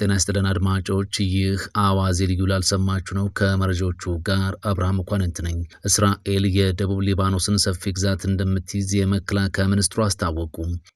ጤና ይስጥልን አድማጮች፣ ይህ አዋዜ ልዩ ላልሰማችሁ ነው። ከመረጃዎቹ ጋር አብርሃም መኳንንት ነኝ። እስራኤል የደቡብ ሊባኖስን ሰፊ ግዛት እንደምትይዝ የመከላከያ ሚኒስትሩ አስታወቁ።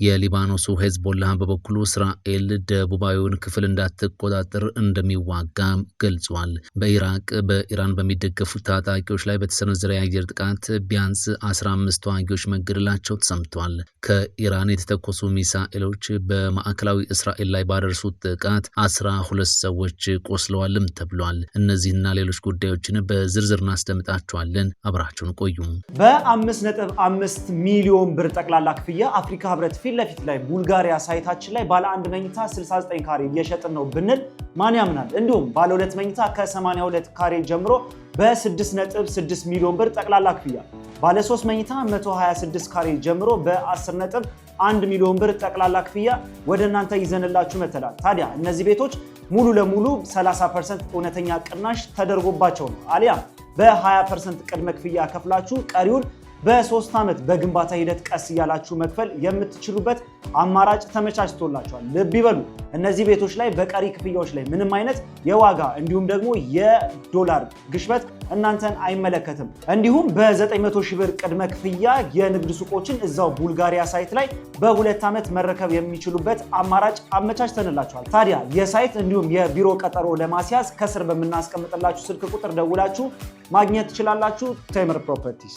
የሊባኖሱ ሄዝቦላህ በበኩሉ እስራኤል ደቡባዊውን ክፍል እንዳትቆጣጠር እንደሚዋጋ ገልጿል። በኢራቅ በኢራን በሚደገፉ ታጣቂዎች ላይ በተሰነዘረ የአየር ጥቃት ቢያንስ 15 ተዋጊዎች መገደላቸው ተሰምቷል። ከኢራን የተተኮሱ ሚሳኤሎች በማዕከላዊ እስራኤል ላይ ባደረሱት ጥቃት 12 ሰዎች ቆስለዋልም ተብሏል። እነዚህና ሌሎች ጉዳዮችን በዝርዝር እናስደምጣቸዋለን። አብራችሁን ቆዩ። በ5.5 ሚሊዮን ብር ጠቅላላ ክፍያ አፍሪካ ህብረት ፊት ለፊት ላይ ቡልጋሪያ ሳይታችን ላይ ባለ 1 መኝታ 69 ካሬ እየሸጥን ነው ብንል ማን ያምናል? እንዲሁም ባለ 2 መኝታ ከ82 ካሬ ጀምሮ በ6.6 ሚሊዮን ብር ጠቅላላ ክፍያ፣ ባለ 3 መኝታ 126 ካሬ ጀምሮ በ10.1 ሚሊዮን ብር ጠቅላላ ክፍያ ወደ እናንተ ይዘንላችሁ መተናል። ታዲያ እነዚህ ቤቶች ሙሉ ለሙሉ 30% እውነተኛ ቅናሽ ተደርጎባቸው ነው። አሊያም በ20% ቅድመ ክፍያ ከፍላችሁ ቀሪውን በ3 ዓመት በግንባታ ሂደት ቀስ እያላችሁ መክፈል የምትችሉበት አማራጭ ተመቻችቶላችኋል። ልብ ይበሉ፣ እነዚህ ቤቶች ላይ በቀሪ ክፍያዎች ላይ ምንም አይነት የዋጋ እንዲሁም ደግሞ የዶላር ግሽበት እናንተን አይመለከትም። እንዲሁም በ900 ሺህ ብር ቅድመ ክፍያ የንግድ ሱቆችን እዛው ቡልጋሪያ ሳይት ላይ በ2 ዓመት መረከብ የሚችሉበት አማራጭ አመቻችተንላችኋል። ታዲያ የሳይት እንዲሁም የቢሮ ቀጠሮ ለማስያዝ ከስር በምናስቀምጥላችሁ ስልክ ቁጥር ደውላችሁ ማግኘት ትችላላችሁ። ቴምር ፕሮፐርቲስ።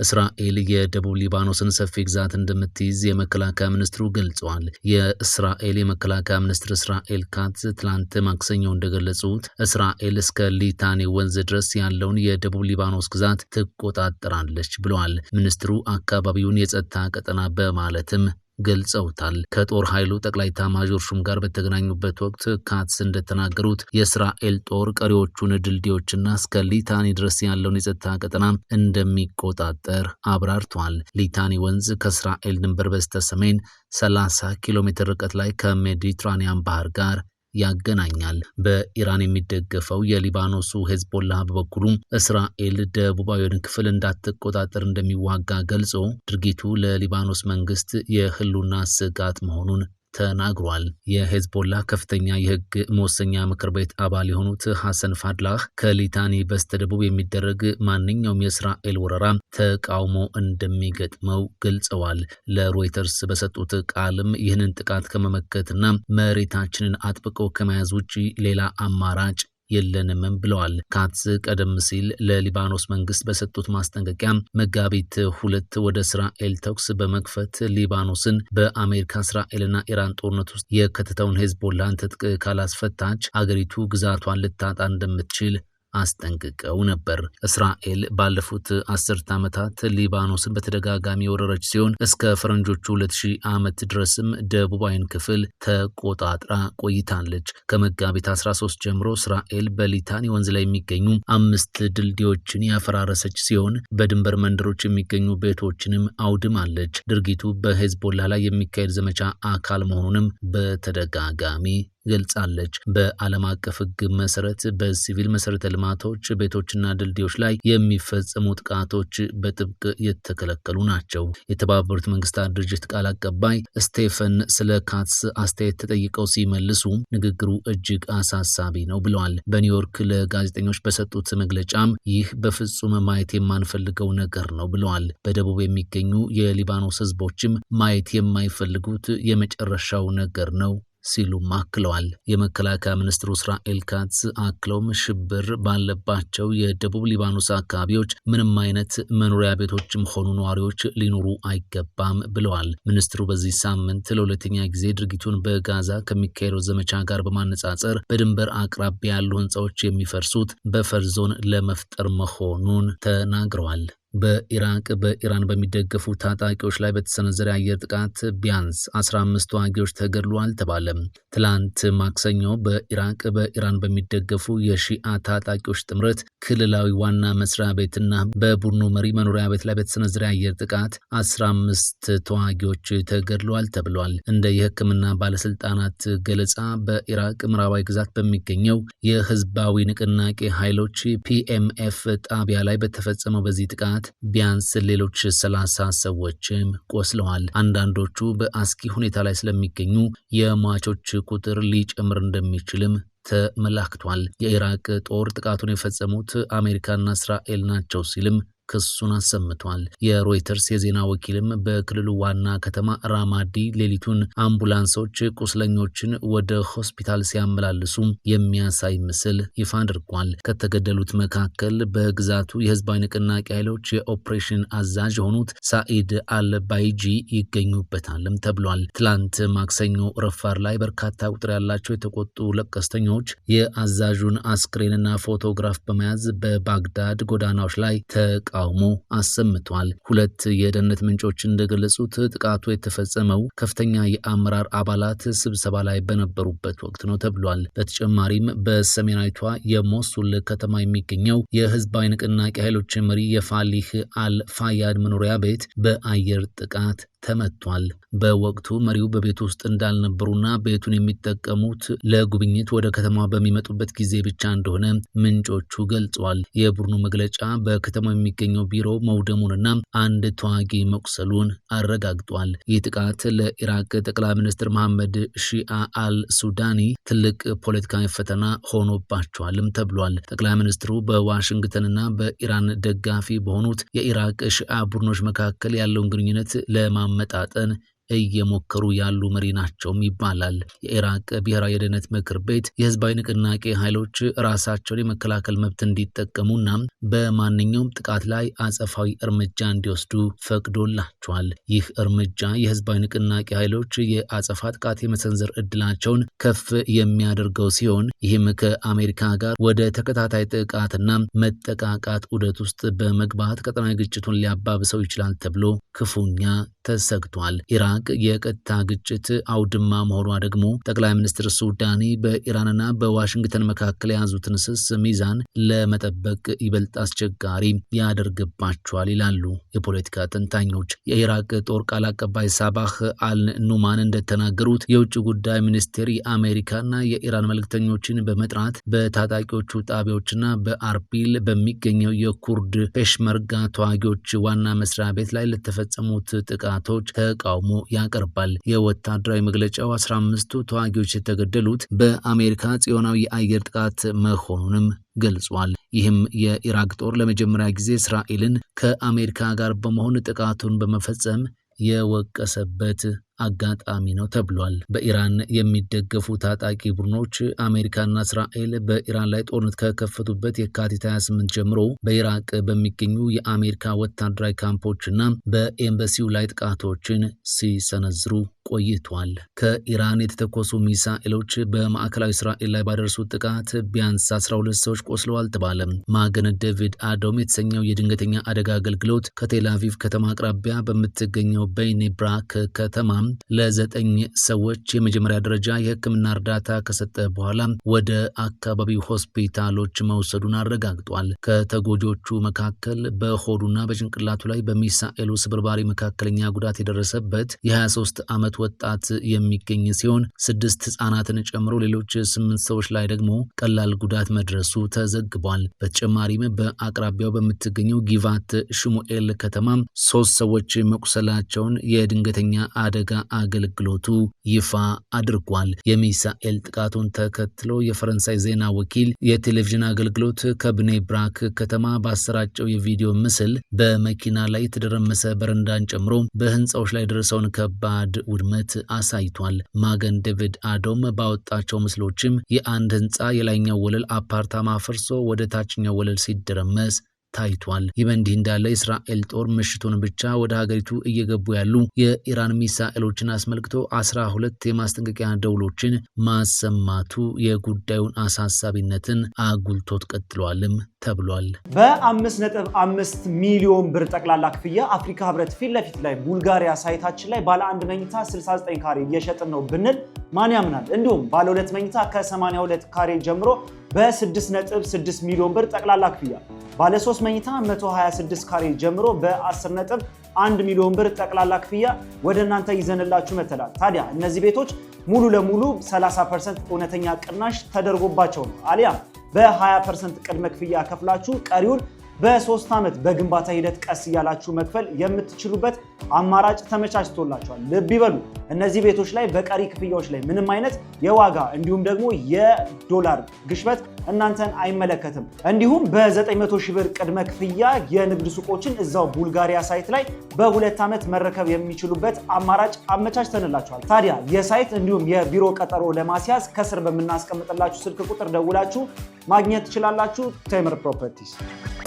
እስራኤል የደቡብ ሊባኖስን ሰፊ ግዛት እንደምትይዝ የመከላከያ ሚኒስትሩ ገልጸዋል። የእስራኤል የመከላከያ ሚኒስትር እስራኤል ካትዝ ትላንት ማክሰኞ እንደገለጹት እስራኤል እስከ ሊታኒ ወንዝ ድረስ ያለውን የደቡብ ሊባኖስ ግዛት ትቆጣጠራለች ብለዋል። ሚኒስትሩ አካባቢውን የጸጥታ ቀጠና በማለትም ገልጸውታል። ከጦር ኃይሉ ጠቅላይ ኤታማዦር ሹም ጋር በተገናኙበት ወቅት ካትስ እንደተናገሩት የእስራኤል ጦር ቀሪዎቹን ድልድዮችና እስከ ሊታኒ ድረስ ያለውን የጸጥታ ቀጠና እንደሚቆጣጠር አብራርተዋል። ሊታኒ ወንዝ ከእስራኤል ድንበር በስተ ሰሜን 30 ኪሎ ሜትር ርቀት ላይ ከሜዲትራኒያን ባህር ጋር ያገናኛል። በኢራን የሚደገፈው የሊባኖሱ ሄዝቦላህ በበኩሉ እስራኤል ደቡባዊውን ክፍል እንዳትቆጣጠር እንደሚዋጋ ገልጾ ድርጊቱ ለሊባኖስ መንግስት የህልውና ስጋት መሆኑን ተናግሯል። የሄዝቦላህ ከፍተኛ የህግ መወሰኛ ምክር ቤት አባል የሆኑት ሐሰን ፋድላህ ከሊታኒ በስተደቡብ የሚደረግ ማንኛውም የእስራኤል ወረራ ተቃውሞ እንደሚገጥመው ገልጸዋል። ለሮይተርስ በሰጡት ቃልም ይህንን ጥቃት ከመመከትና መሬታችንን አጥብቀው ከመያዝ ውጪ ሌላ አማራጭ የለንም ብለዋል። ካትስ ቀደም ሲል ለሊባኖስ መንግስት በሰጡት ማስጠንቀቂያ መጋቢት 2 ወደ እስራኤል ተኩስ በመክፈት ሊባኖስን በአሜሪካ እስራኤልና ኢራን ጦርነት ውስጥ የከተተውን ሄዝቦላን ትጥቅ ካላስፈታች አገሪቱ ግዛቷን ልታጣ እንደምትችል አስጠንቅቀው ነበር። እስራኤል ባለፉት 10 ዓመታት ሊባኖስን በተደጋጋሚ የወረረች ሲሆን እስከ ፈረንጆቹ 2000 ዓመት ድረስም ደቡባዊን ክፍል ተቆጣጥራ ቆይታለች። ከመጋቢት 13 ጀምሮ እስራኤል በሊታኒ ወንዝ ላይ የሚገኙ 5 ድልድዮችን ያፈራረሰች ሲሆን በድንበር መንደሮች የሚገኙ ቤቶችንም አውድማለች። ድርጊቱ በሄዝቦላ ላይ የሚካሄድ ዘመቻ አካል መሆኑንም በተደጋጋሚ ገልጻለች። በዓለም አቀፍ ሕግ መሰረት በሲቪል መሰረተ ልማቶች፣ ቤቶችና ድልድዮች ላይ የሚፈጸሙ ጥቃቶች በጥብቅ የተከለከሉ ናቸው። የተባበሩት መንግስታት ድርጅት ቃል አቀባይ ስቴፈን ስለ ካትስ አስተያየት ተጠይቀው ሲመልሱ ንግግሩ እጅግ አሳሳቢ ነው ብለዋል። በኒውዮርክ ለጋዜጠኞች በሰጡት መግለጫም ይህ በፍጹም ማየት የማንፈልገው ነገር ነው ብለዋል። በደቡብ የሚገኙ የሊባኖስ ህዝቦችም ማየት የማይፈልጉት የመጨረሻው ነገር ነው ሲሉም አክለዋል። የመከላከያ ሚኒስትሩ እስራኤል ካትስ አክለውም ሽብር ባለባቸው የደቡብ ሊባኖስ አካባቢዎች ምንም አይነት መኖሪያ ቤቶችም ሆኑ ነዋሪዎች ሊኖሩ አይገባም ብለዋል። ሚኒስትሩ በዚህ ሳምንት ለሁለተኛ ጊዜ ድርጊቱን በጋዛ ከሚካሄደው ዘመቻ ጋር በማነጻጸር በድንበር አቅራቢያ ያሉ ህንፃዎች የሚፈርሱት በፈር ዞን ለመፍጠር መሆኑን ተናግረዋል። በኢራቅ በኢራን በሚደገፉ ታጣቂዎች ላይ በተሰነዘረ አየር ጥቃት ቢያንስ 15 ተዋጊዎች ተገድለዋል ተባለ። ትላንት ማክሰኞ በኢራቅ በኢራን በሚደገፉ የሺአ ታጣቂዎች ጥምረት ክልላዊ ዋና መስሪያ ቤትና በቡድኑ መሪ መኖሪያ ቤት ላይ በተሰነዘረ አየር ጥቃት 15 ተዋጊዎች ተገድለዋል ተብሏል። እንደ የሕክምና ባለስልጣናት ገለጻ በኢራቅ ምዕራባዊ ግዛት በሚገኘው የህዝባዊ ንቅናቄ ኃይሎች PMF ጣቢያ ላይ በተፈጸመው በዚህ ጥቃት ጥቃት ቢያንስ ሌሎች 30 ሰዎችም ቆስለዋል። አንዳንዶቹ በአስኪ ሁኔታ ላይ ስለሚገኙ የሟቾች ቁጥር ሊጨምር እንደሚችልም ተመላክቷል። የኢራቅ ጦር ጥቃቱን የፈጸሙት አሜሪካና እስራኤል ናቸው ሲልም ክሱን አሰምቷል። የሮይተርስ የዜና ወኪልም በክልሉ ዋና ከተማ ራማዲ ሌሊቱን አምቡላንሶች ቁስለኞችን ወደ ሆስፒታል ሲያመላልሱ የሚያሳይ ምስል ይፋ አድርጓል። ከተገደሉት መካከል በግዛቱ የህዝባዊ ንቅናቄ ኃይሎች የኦፕሬሽን አዛዥ የሆኑት ሳኢድ አልባይጂ ይገኙበታልም ተብሏል። ትላንት ማክሰኞ ረፋር ላይ በርካታ ቁጥር ያላቸው የተቆጡ ለቀስተኞች የአዛዡን አስክሬንና ፎቶግራፍ በመያዝ በባግዳድ ጎዳናዎች ላይ ተቃውሞ አሰምቷል። ሁለት የደህንነት ምንጮች እንደገለጹት ጥቃቱ የተፈጸመው ከፍተኛ የአመራር አባላት ስብሰባ ላይ በነበሩበት ወቅት ነው ተብሏል። በተጨማሪም በሰሜናዊቷ የሞሱል ከተማ የሚገኘው የህዝባዊ ንቅናቄ ኃይሎች መሪ የፋሊህ አልፋያድ መኖሪያ ቤት በአየር ጥቃት ተመቷል። በወቅቱ መሪው በቤት ውስጥ እንዳልነበሩና ቤቱን የሚጠቀሙት ለጉብኝት ወደ ከተማዋ በሚመጡበት ጊዜ ብቻ እንደሆነ ምንጮቹ ገልጸዋል። የቡድኑ መግለጫ በከተማው የሚገኘው ቢሮ መውደሙንና አንድ ተዋጊ መቁሰሉን አረጋግጧል። ይህ ጥቃት ለኢራቅ ጠቅላይ ሚኒስትር መሐመድ ሺአ አልሱዳኒ ትልቅ ፖለቲካዊ ፈተና ሆኖባቸዋልም ተብሏል። ጠቅላይ ሚኒስትሩ በዋሽንግተንና በኢራን ደጋፊ በሆኑት የኢራቅ ሺአ ቡድኖች መካከል ያለውን ግንኙነት ለማመጣጠን እየሞከሩ ያሉ መሪ ናቸውም ይባላል። የኢራቅ ብሔራዊ የደህንነት ምክር ቤት የህዝባዊ ንቅናቄ ኃይሎች ራሳቸውን የመከላከል መብት እንዲጠቀሙና በማንኛውም ጥቃት ላይ አጸፋዊ እርምጃ እንዲወስዱ ፈቅዶላቸዋል። ይህ እርምጃ የህዝባዊ ንቅናቄ ኃይሎች የአጸፋ ጥቃት የመሰንዘር እድላቸውን ከፍ የሚያደርገው ሲሆን ይህም ከአሜሪካ ጋር ወደ ተከታታይ ጥቃትና መጠቃቃት ዑደት ውስጥ በመግባት ቀጠናዊ ግጭቱን ሊያባብሰው ይችላል ተብሎ ክፉኛ ተሰግቷል። ኢራቅ የቀጥታ ግጭት አውድማ መሆኗ ደግሞ ጠቅላይ ሚኒስትር ሱዳኒ በኢራንና በዋሽንግተን መካከል የያዙትን ስስ ሚዛን ለመጠበቅ ይበልጥ አስቸጋሪ ያደርግባቸዋል ይላሉ የፖለቲካ ተንታኞች። የኢራቅ ጦር ቃል አቀባይ ሳባህ አልኑማን እንደተናገሩት የውጭ ጉዳይ ሚኒስቴር የአሜሪካና የኢራን መልእክተኞችን በመጥራት በታጣቂዎቹ ጣቢያዎችና በአርቢል በሚገኘው የኩርድ ፔሽመርጋ ተዋጊዎች ዋና መስሪያ ቤት ላይ ለተፈጸሙት ጥቃቶች ተቃውሞ ያቀርባል። የወታደራዊ መግለጫው 15ቱ ተዋጊዎች የተገደሉት በአሜሪካ ጽዮናዊ የአየር ጥቃት መሆኑንም ገልጿል። ይህም የኢራቅ ጦር ለመጀመሪያ ጊዜ እስራኤልን ከአሜሪካ ጋር በመሆን ጥቃቱን በመፈጸም የወቀሰበት አጋጣሚ ነው ተብሏል። በኢራን የሚደገፉ ታጣቂ ቡድኖች አሜሪካና እስራኤል በኢራን ላይ ጦርነት ከከፈቱበት የካቲት 28 ጀምሮ በኢራቅ በሚገኙ የአሜሪካ ወታደራዊ ካምፖችና በኤምባሲው ላይ ጥቃቶችን ሲሰነዝሩ ቆይቷል። ከኢራን የተተኮሱ ሚሳኤሎች በማዕከላዊ እስራኤል ላይ ባደረሱት ጥቃት ቢያንስ 12 ሰዎች ቆስለዋል ተባለ። ማገን ዴቪድ አዶም የተሰኘው የድንገተኛ አደጋ አገልግሎት ከቴል አቪቭ ከተማ አቅራቢያ በምትገኘው በይኔ ብራክ ከተማ ለ9 ሰዎች የመጀመሪያ ደረጃ የሕክምና እርዳታ ከሰጠ በኋላ ወደ አካባቢው ሆስፒታሎች መውሰዱን አረጋግጧል። ከተጎጆቹ መካከል በሆዱና በጭንቅላቱ ላይ በሚሳኤሉ ስብርባሪ መካከለኛ ጉዳት የደረሰበት የ23 ዓመት ወጣት የሚገኝ ሲሆን 6 ህጻናትን ጨምሮ ሌሎች 8 ሰዎች ላይ ደግሞ ቀላል ጉዳት መድረሱ ተዘግቧል። በተጨማሪም በአቅራቢያው በምትገኘው ጊቫት ሽሙኤል ከተማ 3 ሰዎች መቁሰላቸውን የድንገተኛ አደጋ አገልግሎቱ ይፋ አድርጓል። የሚሳኤል ጥቃቱን ተከትሎ የፈረንሳይ ዜና ወኪል የቴሌቪዥን አገልግሎት ከብኔ ብራክ ከተማ ባሰራጨው የቪዲዮ ምስል በመኪና ላይ የተደረመሰ በረንዳን ጨምሮ በህንፃዎች ላይ የደረሰውን ከባድ ውድመት አሳይቷል። ማገን ዴቪድ አዶም ባወጣቸው ምስሎችም የአንድ ህንፃ የላይኛው ወለል አፓርታማ ፈርሶ ወደ ታችኛው ወለል ሲደረመስ ታይቷል። ይህ በእንዲህ እንዳለ የእስራኤል ጦር ምሽቱን ብቻ ወደ ሀገሪቱ እየገቡ ያሉ የኢራን ሚሳኤሎችን አስመልክቶ 12 የማስጠንቀቂያ ደውሎችን ማሰማቱ የጉዳዩን አሳሳቢነትን አጉልቶት ቀጥሏልም ተብሏል። በ5.5 ሚሊዮን ብር ጠቅላላ ክፍያ አፍሪካ ህብረት ፊት ለፊት ላይ ቡልጋሪያ ሳይታችን ላይ ባለ 1 መኝታ 69 ካሬ እየሸጥን ነው ብንል ማን ያምናል? እንዲሁም ባለ 2 መኝታ ከ82 ካሬ ጀምሮ በ6.6 ሚሊዮን ብር ጠቅላላ ክፍያ፣ ባለ 3 መኝታ 126 ካሬ ጀምሮ በ10.1 ሚሊዮን ብር ጠቅላላ ክፍያ ወደ እናንተ ይዘንላችሁ መተላል። ታዲያ እነዚህ ቤቶች ሙሉ ለሙሉ 30% እውነተኛ ቅናሽ ተደርጎባቸው ነው። አሊያም በ20% ቅድመ ክፍያ ከፍላችሁ ቀሪውን በ3 ዓመት በግንባታ ሂደት ቀስ እያላችሁ መክፈል የምትችሉበት አማራጭ ተመቻችቶላችኋል። ልብ ይበሉ፣ እነዚህ ቤቶች ላይ በቀሪ ክፍያዎች ላይ ምንም አይነት የዋጋ እንዲሁም ደግሞ የዶላር ግሽበት እናንተን አይመለከትም። እንዲሁም በ900 ሺህ ብር ቅድመ ክፍያ የንግድ ሱቆችን እዛው ቡልጋሪያ ሳይት ላይ በ2 ዓመት መረከብ የሚችሉበት አማራጭ አመቻችተንላችኋል። ታዲያ የሳይት እንዲሁም የቢሮ ቀጠሮ ለማስያዝ ከስር በምናስቀምጥላችሁ ስልክ ቁጥር ደውላችሁ ማግኘት ትችላላችሁ። ቴምር ፕሮፐርቲስ።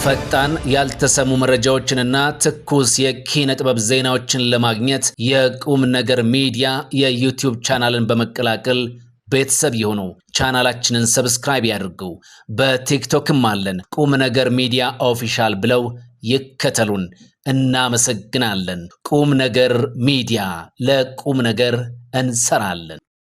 ፈጣን ያልተሰሙ መረጃዎችንና ትኩስ የኪነ ጥበብ ዜናዎችን ለማግኘት የቁም ነገር ሚዲያ የዩቲዩብ ቻናልን በመቀላቀል ቤተሰብ የሆኑ ቻናላችንን ሰብስክራይብ ያድርጉ። በቲክቶክም አለን። ቁም ነገር ሚዲያ ኦፊሻል ብለው ይከተሉን። እናመሰግናለን። ቁም ነገር ሚዲያ፣ ለቁም ነገር እንሰራለን።